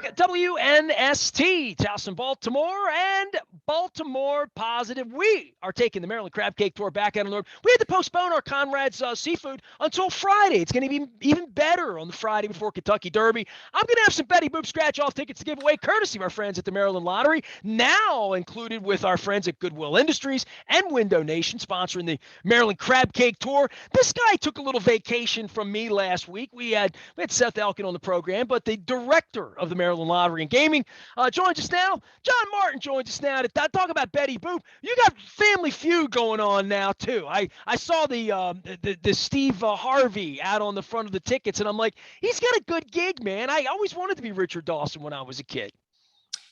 Music, WNST, Towson, Baltimore, and Baltimore Positive. We are taking the Maryland Crab Cake Tour back out on the road. We had to postpone our Conrad's Seafood until Friday. It's going to be even better on the Friday before Kentucky Derby. I'm going to have some Betty Boop scratch-off tickets to give away, courtesy of our friends at the Maryland Lottery, now included with our friends at Goodwill Industries and Window Nation, sponsoring the Maryland Crab Cake Tour. This guy took a little vacation from me last week. We had Seth Elkin on the program, but the director of the Maryland Lottery and Gaming joins us now. John Martin joins us now to talk about Betty Boop. You got Family Feud going on now too. I saw the Steve Harvey out on the front of the tickets, and I'm like, he's got a good gig, man. I always wanted to be Richard Dawson when I was a kid.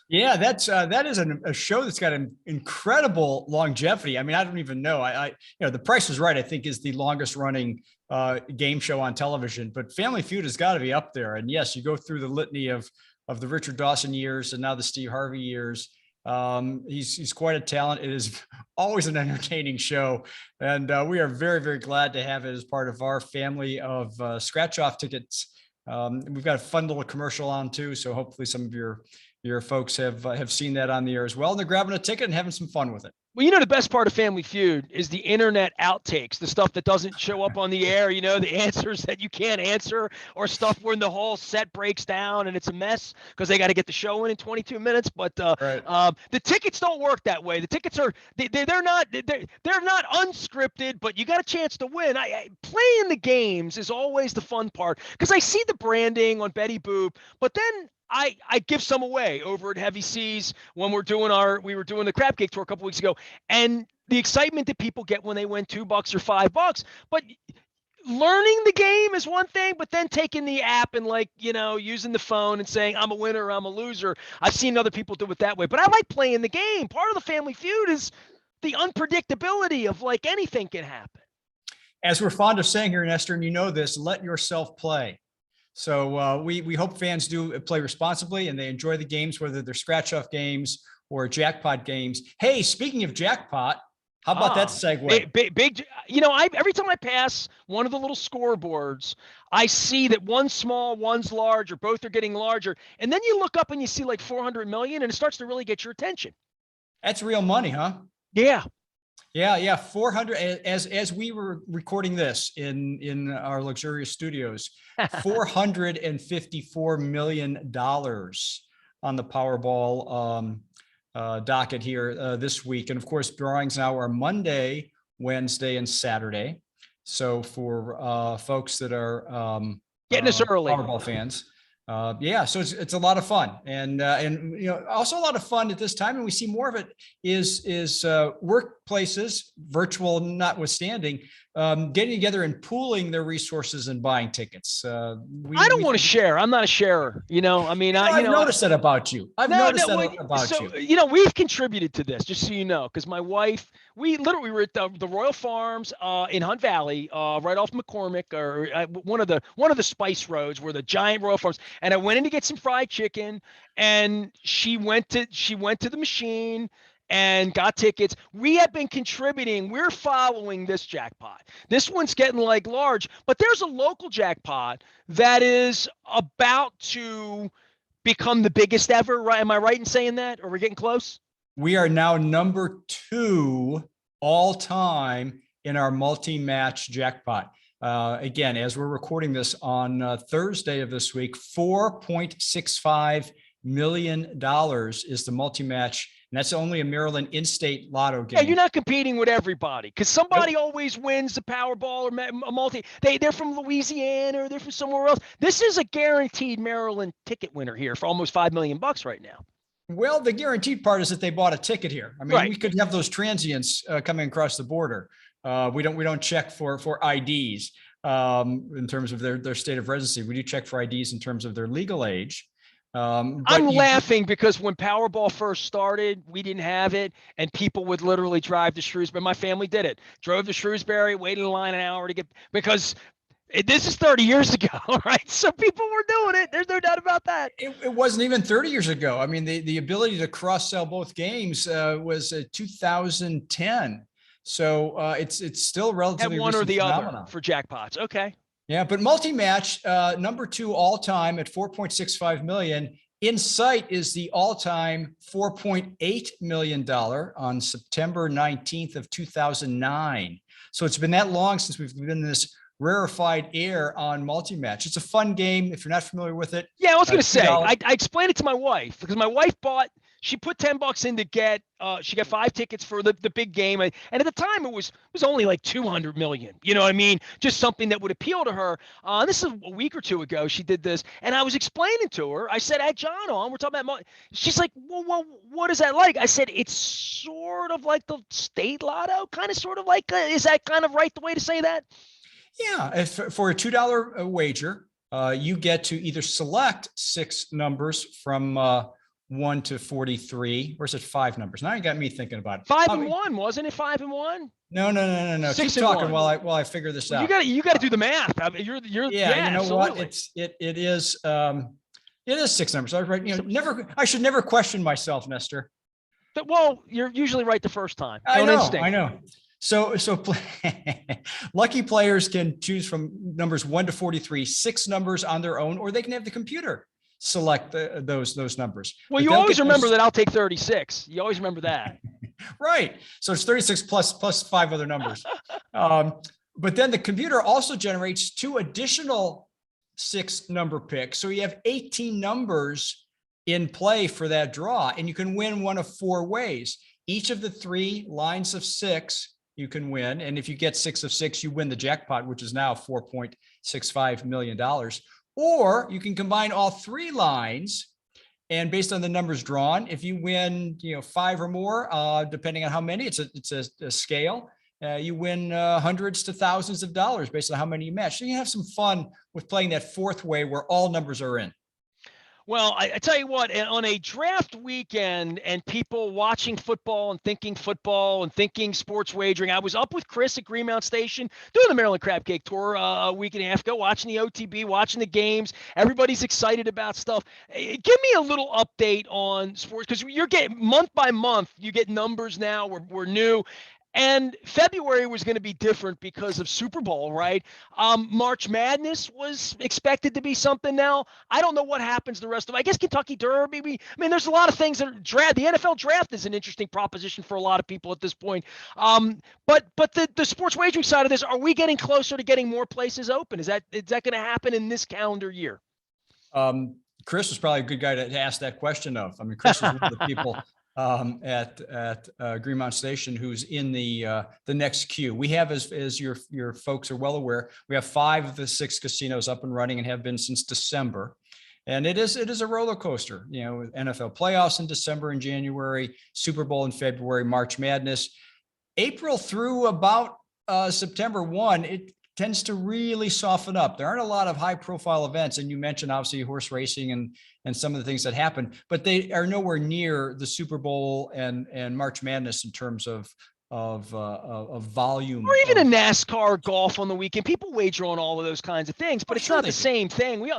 Yeah, that is a show that's got an incredible longevity. I mean, I don't even know. The Price is Right, I think, is the longest running game show on television, but Family Feud has got to be up there. And yes, you go through the litany of the Richard Dawson years and now the Steve Harvey years. He's quite a talent. It is always an entertaining show, and we are very, very glad to have it as part of our family of scratch-off tickets. We've got a fun little commercial on too, so hopefully some of your folks have seen that on the air as well, and they're grabbing a ticket and having some fun with it. Well, you know, the best part of Family Feud is the internet outtakes, the stuff that doesn't show up on the air, the answers that you can't answer, or stuff when the whole set breaks down and it's a mess because they got to get the show in 22 minutes. But right. The tickets don't work that way. The tickets are they're not unscripted, but you got a chance to win. Playing the games is always the fun part because I see the branding on Betty Boop, but then I give some away over at Heavy Seas when we were doing the Crab Cake Tour a couple weeks ago, and the excitement that people get when they win $2 or $5. But learning the game is one thing, but then taking the app and using the phone and saying I'm a winner, I'm a loser. I've seen other people do it that way, but I like playing the game. Part of the Family Feud is the unpredictability of anything can happen. As we're fond of saying here, Nestor, and you know this, let yourself play. So we hope fans do play responsibly and they enjoy the games, whether they're scratch-off games or jackpot games. Hey, speaking of jackpot, how about that segue? Big, every time I pass one of the little scoreboards, I see that one's small, one's large, or both are getting larger. And then you look up and you see 400 million, and it starts to really get your attention. That's real money, huh? Yeah. Yeah. 400, as we were recording this in our luxurious studios, $454 million on the Powerball docket here this week. And of course, drawings now are Monday, Wednesday, and Saturday. So for folks that are getting us early Powerball fans, so it's a lot of fun, and also a lot of fun at this time, and we see more of it is workplaces, virtual notwithstanding, getting together and pooling their resources and buying tickets. I don't want to share. I'm not a sharer. I've noticed that about you. We've contributed to this, just so you know, because my wife, we literally were at the Royal Farms in Hunt Valley, right off McCormick, or one of the spice roads where the giant Royal Farms. And I went in to get some fried chicken, and she went to the machine and got tickets. We have been contributing. We're following this jackpot. This one's getting large, but there's a local jackpot that is about to become the biggest ever. Right? Am I right in saying that? Or we're getting close? We are now number 2 all time in our multi-match jackpot. Again, as we're recording this on Thursday of this week, $4.65 million is the multi-match. And that's only a Maryland in-state lotto game. Yeah, you're not competing with everybody because somebody always wins the Powerball or a multi. They're from Louisiana or they're from somewhere else. This is a guaranteed Maryland ticket winner here for almost $5 million right now. Well, the guaranteed part is that they bought a ticket here. I mean, right. We could have those transients coming across the border. We don't check for IDs in terms of their state of residency. We do check for IDs in terms of their legal age. I'm laughing because when Powerball first started, we didn't have it, and people would literally drive to Shrewsbury. My family did it. Drove to Shrewsbury, waited in line an hour to get, because this is 30 years ago, right? So people were doing it. There's no doubt about that. It wasn't even 30 years ago. I mean, the ability to cross-sell both games was 2010. So it's still relatively one or the phenomenon. Other for jackpots. Okay. Yeah, but multi-match, number 2 all time at $4.65 million. In sight is the all-time $4.8 million on September 19th of 2009. So it's been that long since we've been in this rarefied air on multi-match. It's a fun game if you're not familiar with it. Yeah, I was going to say, I explained it to my wife because my wife she put $10 in to get, she got 5 tickets for the big game. And at the time it was only like 200 million, you know what I mean? Just something that would appeal to her. This is a week or two ago, she did this. And I was explaining to her, I said, I had John on, we're talking about, she's like, well, what is that like? I said, it's sort of like the state lotto, kind of sort of like, is that kind of right the way to say that? Yeah, if for a $2 wager, you get to either select 6 numbers from 1 to 43, or is it 5 numbers? Now you got me thinking about it. 5 and 1, wasn't it? 5 and 1? No. Keep talking while I figure this out. You got to do the math. I mean, you're yeah. You know absolutely. What? It is 6 numbers. I right. I should never question myself, Nestor. Well, you're usually right the first time. I know. So lucky players can choose from numbers 1 to 43, 6 numbers on their own, or they can have the computer select those numbers. Well, you always remember that I'll take 36. You always remember that. Right. So it's 36 plus 5 other numbers. But then the computer also generates 2 additional 6 number picks. So you have 18 numbers in play for that draw, and you can win one of 4 ways. Each of the 3 lines of 6 you can win. And if you get 6 of 6, you win the jackpot, which is now $4.65 million. Or you can combine all 3 lines, and based on the numbers drawn, if you win, 5 or more, depending on how many, it's a scale. You win hundreds to thousands of dollars based on how many you match. So you have some fun with playing that 4th way where all numbers are in. Well, I tell you what, on a draft weekend and people watching football and thinking sports wagering, I was up with Chris at Greenmount Station doing the Maryland Crab Cake Tour a week and a half ago, watching the OTB, watching the games. Everybody's excited about stuff. Give me a little update on sports, because you're getting month by month, you get numbers now. We're new. And February was going to be different because of Super Bowl, right? March Madness was expected to be something now. I don't know what happens the rest of it. I guess Kentucky Derby. There's a lot of things that are draft. The NFL draft is an interesting proposition for a lot of people at this point. But the sports wagering side of this, are we getting closer to getting more places open? Is that going to happen in this calendar year? Chris was probably a good guy to ask that question of. Chris was one of the people at Greenmount Station who's in the next queue. We have, as your folks are well aware, we have 5 of the 6 casinos up and running and have been since December. And it is a roller coaster, NFL playoffs in December and January, Super Bowl in February, March Madness. April through about September 1, it tends to really soften up. There aren't a lot of high profile events. And you mentioned obviously horse racing and some of the things that happen, but they are nowhere near the Super Bowl and March Madness in terms of volume. Or even a NASCAR golf on the weekend. People wager on all of those kinds of things, but it's not the same thing. We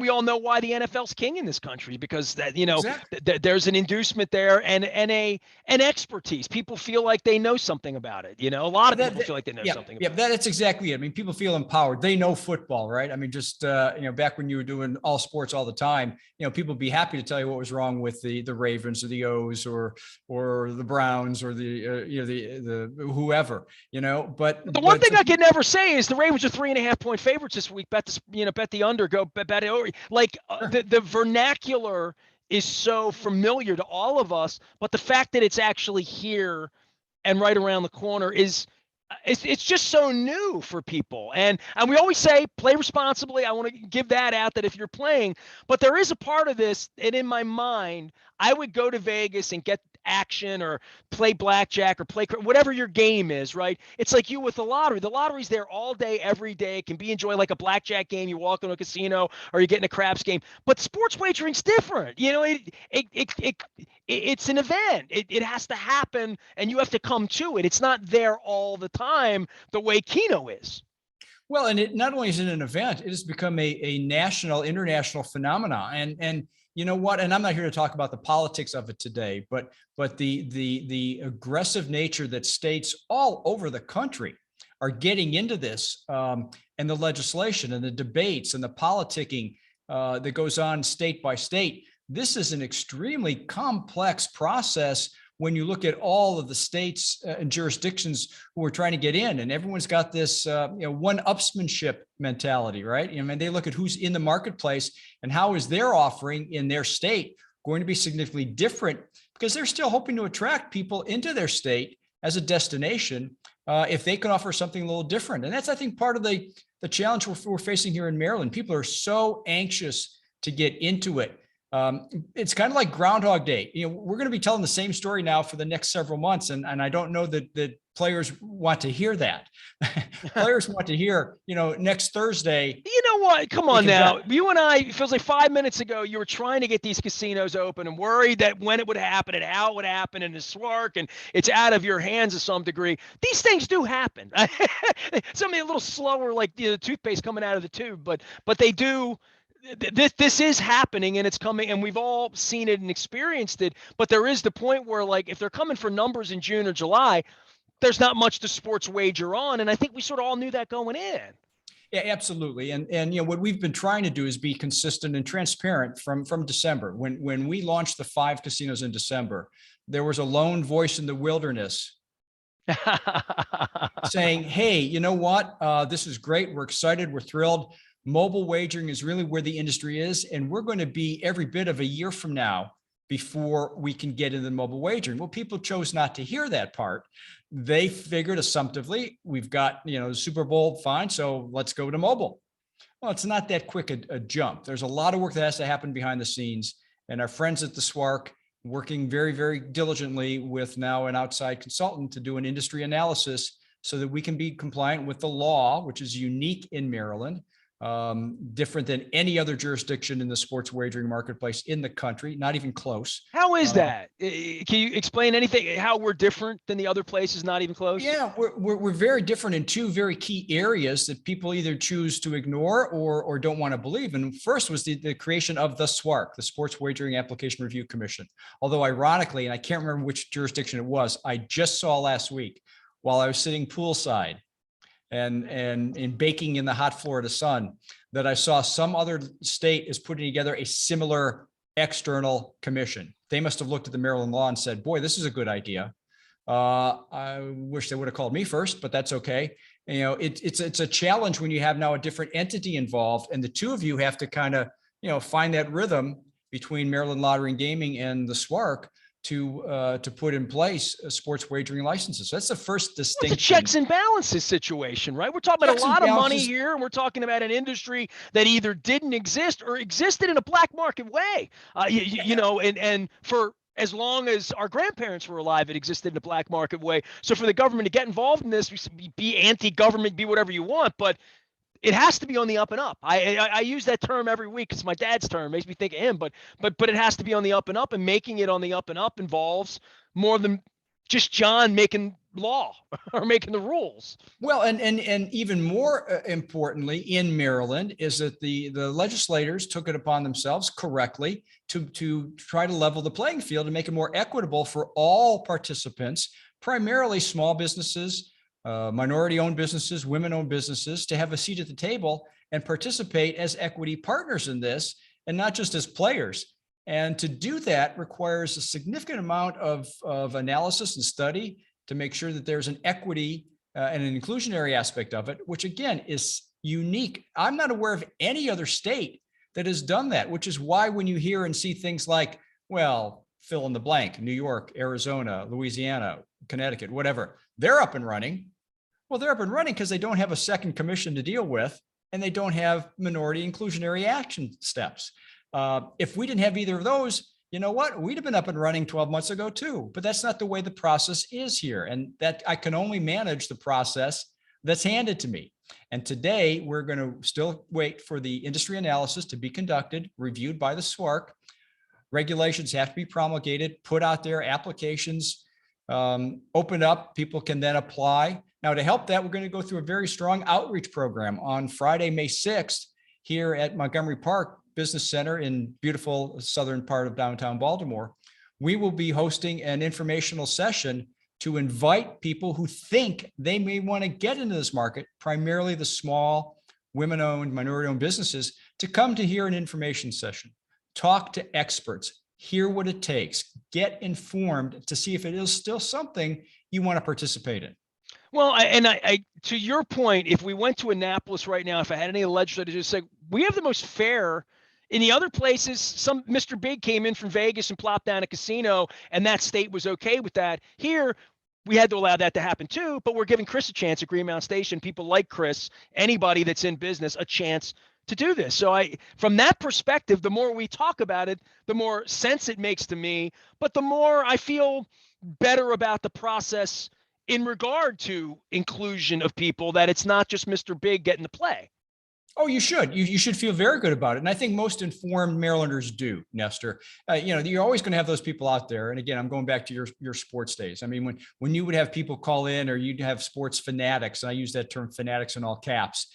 all know why the NFL's king in this country, because that, exactly. There's an inducement there and an expertise. People feel like they know something about it. A lot of people feel like they know something. Yeah, that's exactly it. People feel empowered. They know football, right? Just back when you were doing all sports all the time, people be happy to tell you what was wrong with the Ravens or the O's or the Browns or the whoever, but the one thing I can never say is the Ravens are 3.5 point favorites this week. Bet the under, go bet it over. Like the vernacular is so familiar to all of us, but the fact that it's actually here and right around the corner is, it's just so new for people. And we always say play responsibly. I want to give that out, that if you're playing, but there is a part of this, and in my mind, I would go to Vegas and get action or play blackjack or play whatever your game is, right? It's like you with the lottery. The lottery's there all day, every day. It can be enjoyed like a blackjack game. You walk into a casino or you get in a craps game. But sports wagering's different. It's an event. It has to happen, and you have to come to it. It's not there all the time the way Keno is. Well, and it not only is it an event, it has become a national, international phenomenon. And you know what? And I'm not here to talk about the politics of it today, but the aggressive nature that states all over the country are getting into this, and the legislation and the debates and the politicking that goes on state by state. this is an extremely complex process when you look at all of the states and jurisdictions who are trying to get in, and everyone's got this one-upsmanship mentality, right? I mean, they look at who's in the marketplace and how is their offering in their state going to be significantly different, because they're still hoping to attract people into their state as a destination if they can offer something a little different. And that's, I think, part of the challenge we're facing here in Maryland. People are so anxious to get into it. It's kind of like Groundhog Day. We're going to be telling the same story now for the next several months. And I don't know that players want to hear that. Players want to hear, next Thursday. You know what? Come on now. You and I, it feels like 5 minutes ago, you were trying to get these casinos open and worried that when it would happen and how it would happen and the SWARC, and it's out of your hands to some degree. These things do happen. Something a little slower, like the toothpaste coming out of the tube, but they do. This is happening, and it's coming, and we've all seen it and experienced it. But there is the point where, like, if they're coming for numbers in June or July, there's not much to sports wager on. And I think we sort of all knew that going in. Yeah, absolutely. And what we've been trying to do is be consistent and transparent from December. When we launched the 5 casinos in December, there was a lone voice in the wilderness saying, hey, you know what? This is great. We're excited. We're thrilled. Mobile wagering is really where the industry is, and we're going to be every bit of a year from now before we can get into mobile wagering. Well, people chose not to hear that part. They figured assumptively, we've got, the Super Bowl, fine, so let's go to mobile. Well, it's not that quick a jump. There's a lot of work that has to happen behind the scenes, and our friends at the SWARC working very, very diligently with now an outside consultant to do an industry analysis so that we can be compliant with the law, which is unique in Maryland. Different than any other jurisdiction in the sports wagering marketplace in the country, not even close. How is that? Can you explain anything, how we're different than the other places, not even close? Yeah, we're very different in 2 very key areas that people either choose to ignore or don't want to believe. And first was the creation of the SWARC, the Sports Wagering Application Review Commission. Although ironically, and I can't remember which jurisdiction it was, I just saw last week while I was sitting poolside and baking in the hot Florida sun, that I saw some other state is putting together a similar external commission. They must have looked at the Maryland law and said, boy, this is a good idea. I wish they would have called me first, but that's okay. It's a challenge when you have now a different entity involved, and the 2 of you have to kind of, find that rhythm between Maryland Lottery and Gaming and the SWARC to put in place sports wagering licenses. So that's the first distinction. It's a checks and balances situation, right? We're talking about a lot of money here, and we're talking about an industry that either didn't exist or existed in a black market way. And for as long as our grandparents were alive, it existed in a black market way. So for the government to get involved in this, be anti-government, be whatever you want, but it has to be on the up and up. I use that term every week. It's my dad's term. It makes me think of him, but it has to be on the up and up, and making it on the up and up involves more than just John making law or making the rules. Well, and even more importantly in Maryland is that the legislators took it upon themselves correctly to try to level the playing field and make it more equitable for all participants, primarily small businesses, minority-owned businesses, women-owned businesses, to have a seat at the table and participate as equity partners in this, and not just as players. And to do that requires a significant amount of analysis and study to make sure that there's an equity and an inclusionary aspect of it, which again is unique. I'm not aware of any other state that has done that, which is why when you hear and see things like, well, fill in the blank, New York, Arizona, Louisiana, Connecticut, whatever, they're up and running. Well, they're up and running because they don't have a second commission to deal with, and they don't have minority inclusionary action steps. If we didn't have either of those, you know what? We'd have been up and running 12 months ago too, but that's not the way the process is here. And that I can only manage the process that's handed to me. And today we're going to still wait for the industry analysis to be conducted, reviewed by the SWARC. Regulations have to be promulgated, put out there, applications open up, people can then apply. Now, to help that, we're going to go through a very strong outreach program on Friday, May 6th, here at Montgomery Park Business Center in beautiful southern part of downtown Baltimore. We will be hosting an informational session to invite people who think they may want to get into this market, primarily the small, women-owned, minority-owned businesses, to come to hear an information session, talk to experts, hear what it takes, get informed to see if it is still something you want to participate in. Well, I to your point, if we went to Annapolis right now, if I had any legislators just say, we have the most fair. In the other places, some Mr. Big came in from Vegas and plopped down a casino, and that state was okay with that. Here, we had to allow that to happen too, but we're giving Chris a chance at Greenmount Station. People like Chris, anybody that's in business, a chance to do this. So from that perspective, the more we talk about it, the more sense it makes to me, but the more I feel better about the process in regard to inclusion of people, that it's not just Mr. Big getting to play. Oh, you should. You should feel very good about it. And I think most informed Marylanders do, Nestor. You're always going to have those people out there. And again, I'm going back to your sports days. I mean, when you would have people call in, or you'd have sports fanatics, and I use that term fanatics in all caps,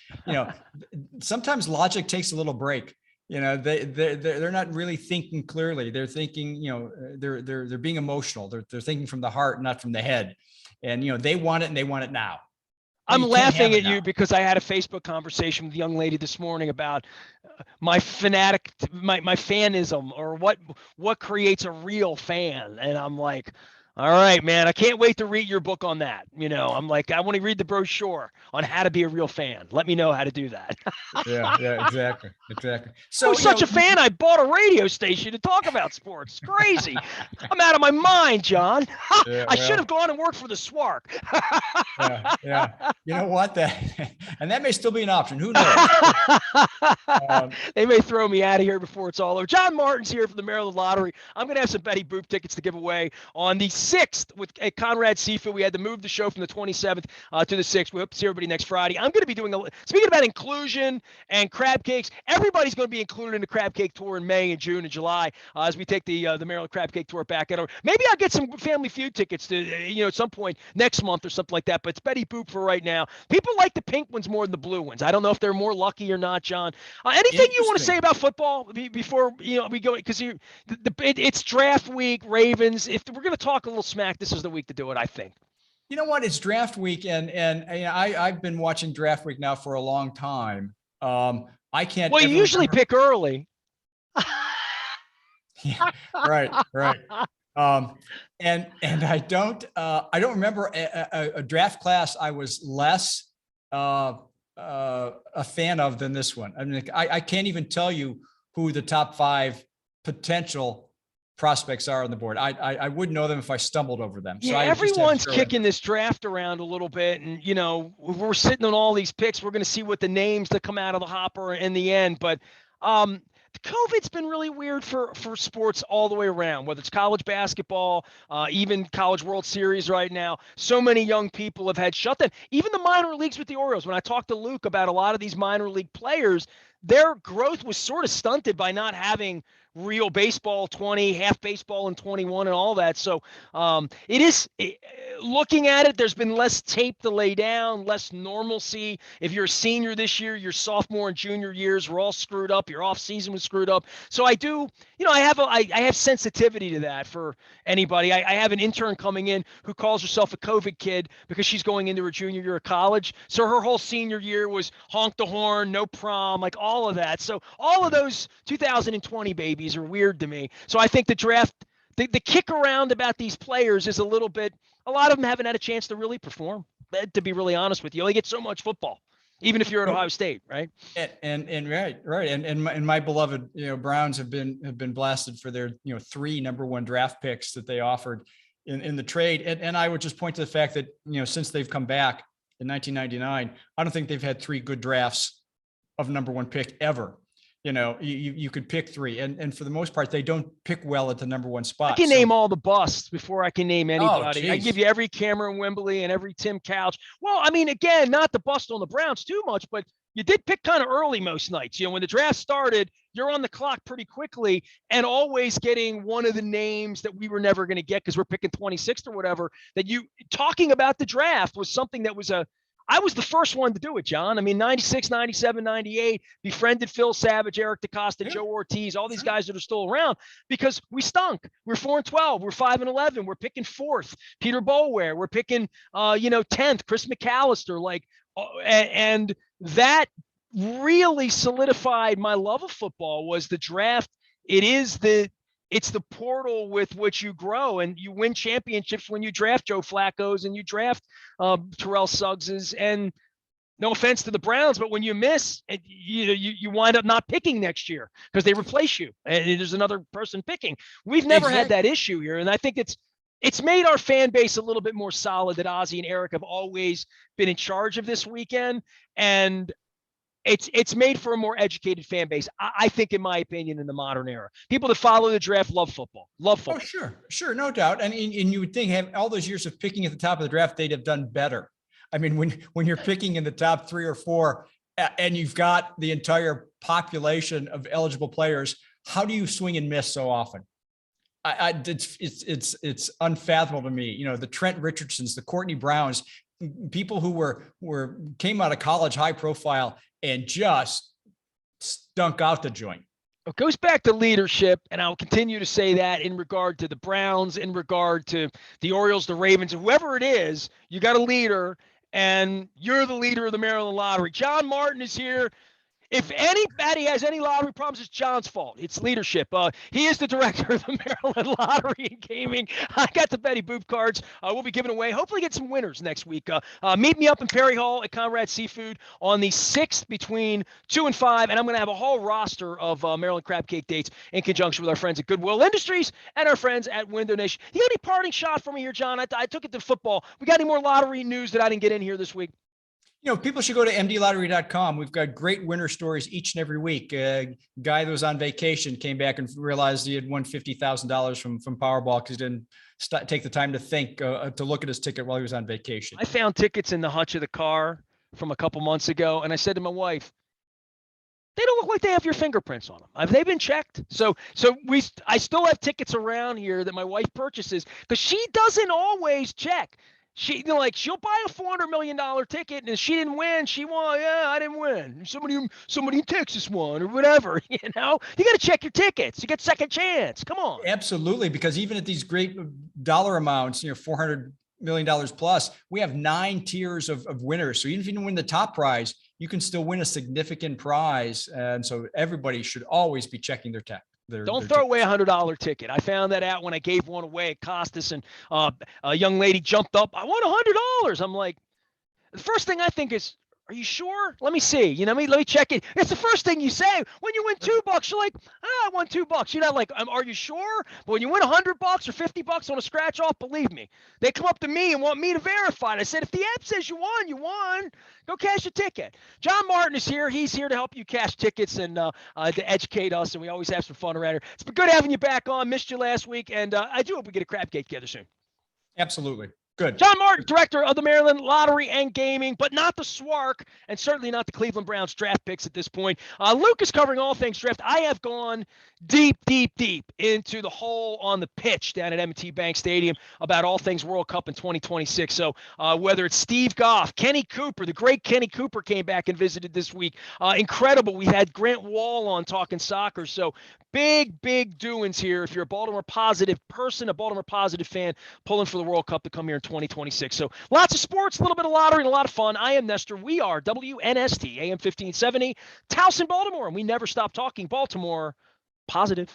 sometimes logic takes a little break. They're not really thinking clearly. They're thinking, they're being emotional. They're thinking from the heart, not from the head. And, they want it, and they want it now. I'm laughing at you because I had a Facebook conversation with a young lady this morning about my fanism, or what creates a real fan. And I'm like, all right, man, I can't wait to read your book on that. I'm like, I want to read the brochure on how to be a real fan. Let me know how to do that. Yeah, exactly. So I was such a fan, I bought a radio station to talk about sports. It's crazy. I'm out of my mind, John. I should have gone and worked for the SWARC. Yeah. You know what? That may still be an option. Who knows? They may throw me out of here before it's all over. John Martin's here for the Maryland Lottery. I'm going to have some Betty Boop tickets to give away on the 6th at Conrad Seafood. We had to move the show from the 27th to the 6th. We hope to see everybody next Friday. I'm going to be doing speaking about inclusion and crab cakes. Everybody's going to be included in the crab cake tour in May and June and July as we take the Maryland crab cake tour back at. Maybe I'll get some Family Feud tickets to at some point next month or something like that. But it's Betty Boop for right now. People like the pink ones more than the blue ones. I don't know if they're more lucky or not, John. Anything you want to say about football before we go? Because it's draft week, Ravens. If we're going to talk a little smack, this is the week to do it, I think. You know what? It's draft week, and I've been watching draft week now for a long time. I can't. Well, you usually pick early. Yeah, right. And I don't remember a draft class I was less a fan of than this one. I mean, I can't even tell you who the top 5 potential prospects are on the board. I would know them if I stumbled over them. So everyone's kicking this draft around a little bit, and we're sitting on all these picks. We're going to see what the names that come out of the hopper in the end. But COVID's been really weird for sports all the way around, whether it's college basketball, even College World Series right now. So many young people have had shutdown. Even the minor leagues with the Orioles. When I talked to Luke about a lot of these minor league players, their growth was sort of stunted by not having real baseball 20, half baseball in 21, and all that. So looking at it, there's been less tape to lay down, less normalcy. If you're a senior this year, your sophomore and junior years were all screwed up. Your off season was screwed up. So I have sensitivity to that for anybody. I have an intern coming in who calls herself a COVID kid because she's going into her junior year of college. So her whole senior year was honk the horn, no prom, like all of that. So all of those 2020 babies are weird to me. So I think the draft, the kick around about these players is a lot of them haven't had a chance to really perform, to be really honest with you. You only get so much football, even if you're at Ohio State, right? And right. And my beloved, Browns have been blasted for their, 3 number 1 draft picks that they offered in the trade. And I would just point to the fact that, since they've come back in 1999, I don't think they've had 3 good drafts of number 1 pick ever. You could pick 3, and for the most part, they don't pick well at the number 1 spot. I can name all the busts before I can name anybody. Oh, I can give you every Cameron Wembley and every Tim Couch. Well, I mean, again, not to bust on the Browns too much, but you did pick kind of early most nights. When the draft started, you're on the clock pretty quickly, and always getting one of the names that we were never going to get because we're picking 26th or whatever. That you talking about the draft was something that was I was the first one to do it, John. I mean, 96, 97, 98, befriended Phil Savage, Eric DeCosta, Joe Ortiz, all these guys that are still around because we stunk. We're 4-12. We're 5-11. We're picking 4th. Peter Boulware. We're picking, 10th. Chris McAllister. And that really solidified my love of football was the draft it's the portal with which you grow, and you win championships when you draft Joe Flacco's and you draft Terrell Suggses. And no offense to the Browns, but when you miss, you wind up not picking next year because they replace you and there's another person picking. We've never had that issue here, and I think it's made our fan base a little bit more solid that Ozzie and Eric have always been in charge of this weekend, and it's made for a more educated fan base. I think, in my opinion, in the modern era, people that follow the draft love football. Oh, sure, no doubt. And you would think, have all those years of picking at the top of the draft, they'd have done better. I mean, when you're picking in the top 3 or 4 and you've got the entire population of eligible players, how do you swing and miss so often? It's unfathomable to me. You know, the Trent Richardsons, the Courtney Browns, people who came out of college high profile and just stunk out the joint. It goes back to leadership, and I'll continue to say that in regard to the Browns, in regard to the Orioles, the Ravens, whoever it is. You got a leader, and you're the leader of the Maryland Lottery. John Martin is here. If anybody has any lottery problems, it's John's fault. It's leadership. He is the director of the Maryland Lottery and Gaming. I got the Betty Boop cards. We'll be giving away. Hopefully get some winners next week. Meet me up in Perry Hall at Conrad Seafood on the 6th between 2 and 5, and I'm going to have a whole roster of Maryland crab cake dates in conjunction with our friends at Goodwill Industries and our friends at Window Nation. You got any parting shot for me here, John? I took it to football. We got any more lottery news that I didn't get in here this week? You know, people should go to mdlottery.com. We've got great winner stories each and every week. A guy that was on vacation came back and realized he had won $50,000 from Powerball because he didn't take the time to think to look at his ticket while he was on vacation. I found tickets in the hutch of the car from a couple months ago, and I said to my wife, they don't look like they have your fingerprints on them. Have they been checked? So I still have tickets around here that my wife purchases because she doesn't always check. She'll buy a $400 million ticket, and if she didn't win, she won. Yeah, I didn't win. Somebody in Texas won, or whatever. You got to check your tickets. You get second chance. Come on. Absolutely, because even at these great dollar amounts, $400 million plus, we have 9 tiers of winners. So even if you don't win the top prize, you can still win a significant prize. And so everybody should always be checking their tech. Don't throw away $100 ticket. I found that out when I gave one away at Costas, and a young lady jumped up. I won $100. I'm like, the first thing I think is, are you sure? Let me see. Let me check it. It's the first thing you say when you win $2. You're like, I won $2. You're not like, are you sure? But when you win $100 or $50 on a scratch off, believe me, they come up to me and want me to verify it. I said, if the app says you won, you won. Go cash a ticket. John Martin is here. He's here to help you cash tickets and to educate us, and we always have some fun around here. It's been good having you back on. Missed you last week, and I do hope we get a crab cake together soon. Absolutely. Good. John Martin, director of the Maryland Lottery and Gaming, but not the SWARC, and certainly not the Cleveland Browns draft picks at this point. Luke is covering all things draft. I have gone deep into the hole on the pitch down at M&T Bank Stadium about all things World Cup in 2026. So whether it's Steve Goff, Kenny Cooper, the great Kenny Cooper came back and visited this week. Incredible. We had Grant Wall on talking soccer. So big doings here. If you're a Baltimore positive person, a Baltimore positive fan, pulling for the World Cup to come here in 2026. So lots of sports, a little bit of lottery, and a lot of fun. I am Nestor. We are WNST, AM 1570, Towson, Baltimore, and we never stop talking Baltimore positive.